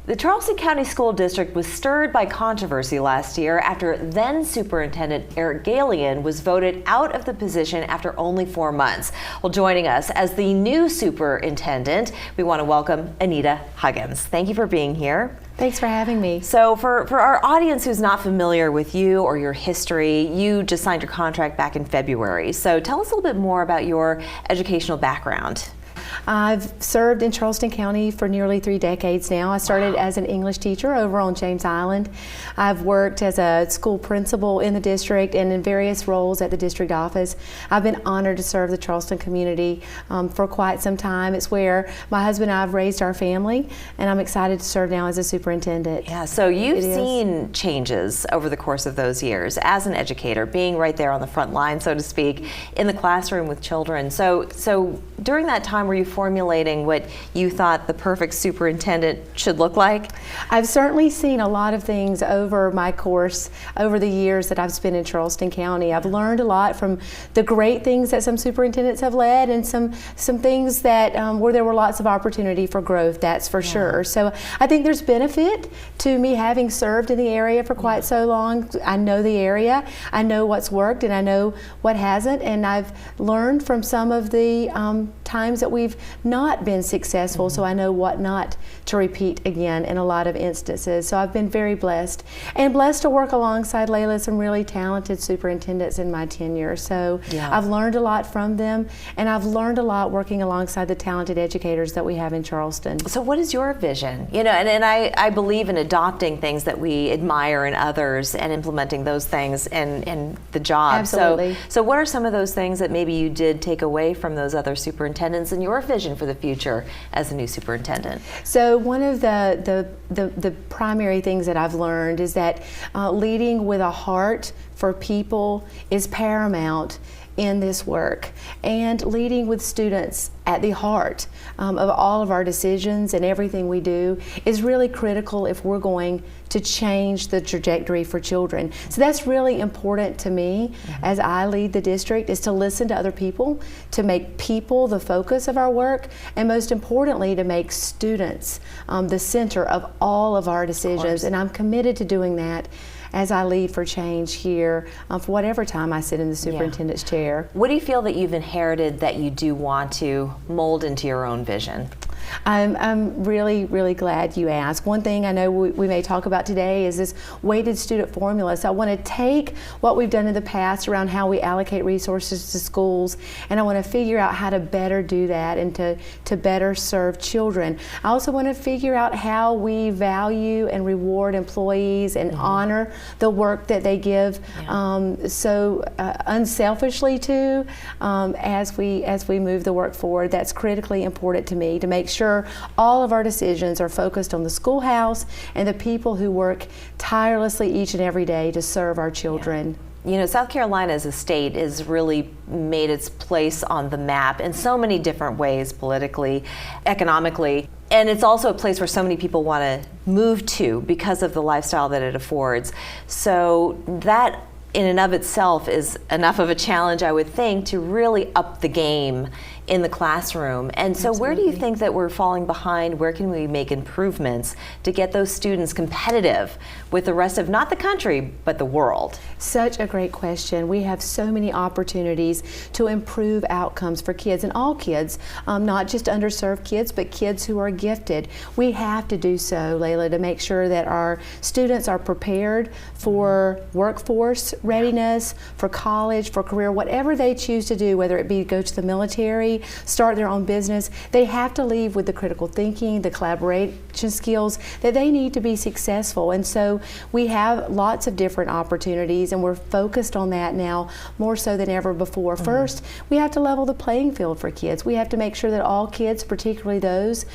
The Charleston County School District was stirred by controversy last year after then Superintendent Eric Galian was voted out of the position after only 4 months. Well, joining us as the new superintendent, we want to welcome Anita Huggins. Thank you for being here. Thanks for having me. So for our audience who's not familiar with you or your history, you just signed your contract back in February. So tell us a little bit more about your educational background. I've served in Charleston County for nearly 3 decades now. I started as an English teacher over on James Island. I've worked as a school principal in the district and in various roles at the district office. I've been honored to serve the Charleston community for quite some time. It's where my husband and I have raised our family, and I'm excited to serve now as a superintendent. Yeah, so you've seen changes over the course of those years as an educator, being right there on the front line, so to speak, in the classroom with children. So during that time, were you formulating what you thought the perfect superintendent should look like? I've certainly seen a lot of things over my course, over the years that I've spent in Charleston County. I've learned a lot from the great things that some superintendents have led and some things that where there were lots of opportunity for growth, that's for sure. So I think there's benefit to me having served in the area for quite so long. I know the area, I know what's worked, and I know what hasn't, and I've learned from some of the times that we've not been successful, so I know what not to repeat again in a lot of instances. So I've been very blessed, and blessed to work alongside Layla, some really talented superintendents in my tenure. So I've learned a lot from them, and I've learned a lot working alongside the talented educators that we have in Charleston. So what is your vision? You know, and I believe in adopting things that we admire in others and implementing those things in the job. Absolutely. So what are some of those things that maybe you did take away from those other superintendents and your vision for the future as a new superintendent? So one of the primary things that I've learned is that leading with a heart for people is paramount in this work, and leading with students at the heart of all of our decisions and everything we do is really critical if we're going to change the trajectory for children. So that's really important to me as I lead the district, is to listen to other people, to make people the focus of our work, and most importantly to make students the center of all of our decisions. And I'm committed to doing that as I lead for change here for whatever time I sit in the superintendent's chair. What do you feel that you've inherited that you do want to mold into your own vision? I'm really, really glad you asked. One thing I know we may talk about today is this weighted student formula. So I want to take what we've done in the past around how we allocate resources to schools, and I want to figure out how to better do that and to better serve children. I also want to figure out how we value and reward employees and honor the work that they give so unselfishly to as we move the work forward. That's critically important to me, to make sure all of our decisions are focused on the schoolhouse and the people who work tirelessly each and every day to serve our children. You know, South Carolina as a state has really made its place on the map in so many different ways, politically, economically, and it's also a place where so many people want to move to because of the lifestyle that it affords. So that in and of itself is enough of a challenge, I would think, to really up the game in the classroom. And so where do you think that we're falling behind? Where can we make improvements to get those students competitive with the rest of not the country, but the world? Such a great question. We have so many opportunities to improve outcomes for kids, and all kids, not just underserved kids, but kids who are gifted. We have to do so, Layla, to make sure that our students are prepared for workforce readiness, for college, for career, whatever they choose to do, whether it be go to the military, start their own business. They have to leave with the critical thinking, the collaboration skills that they need to be successful. And so we have lots of different opportunities, and we're focused on that now more so than ever before. First, we have to level the playing field for kids. We have to make sure that all kids, particularly those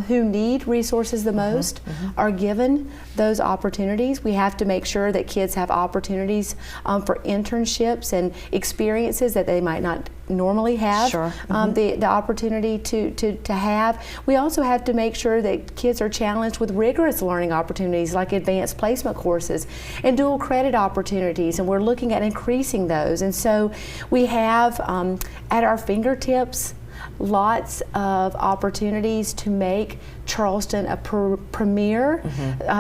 who need resources the most, are given those opportunities. We have to make sure that kids have opportunities for internships and experiences that they might not normally have the opportunity to have. We also have to make sure that kids are challenged with rigorous learning opportunities like advanced placement courses and dual credit opportunities, and we're looking at increasing those. And so we have at our fingertips lots of opportunities to make Charleston a premier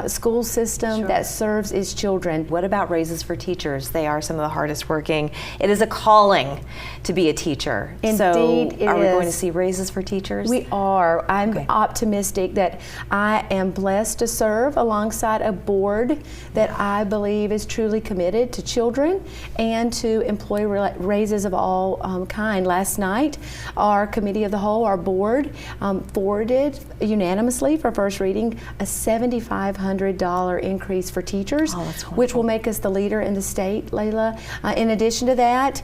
school system that serves its children. What about raises for teachers? They are some of the hardest working. It is a calling to be a teacher. Indeed, so it are we is. going to see raises for teachers? We are. I'm optimistic that I am blessed to serve alongside a board that I believe is truly committed to children and to employee raises of all kind. Last night, our committee of the whole, our board, forwarded unanimously for first reading a $7,500 increase for teachers, which will make us the leader in the state, Layla. In addition to that,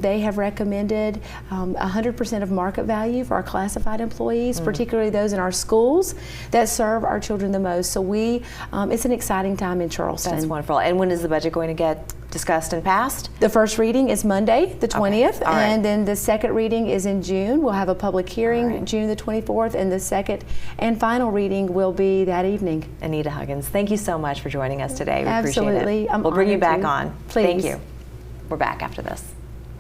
they have recommended 100% of market value for our classified employees, particularly those in our schools that serve our children the most. So it's an exciting time in Charleston. That's wonderful. And when is the budget going to get discussed and passed? The first reading is Monday, the 20th, Okay. All right. and then the second reading is in June. We'll have a public hearing June the 24th, and the second and final reading will be that evening. Anita Huggins, thank you so much for joining us today. We appreciate Absolutely. it. I'm We'll bring you honored back to. on. Please. Thank you. We're back after this.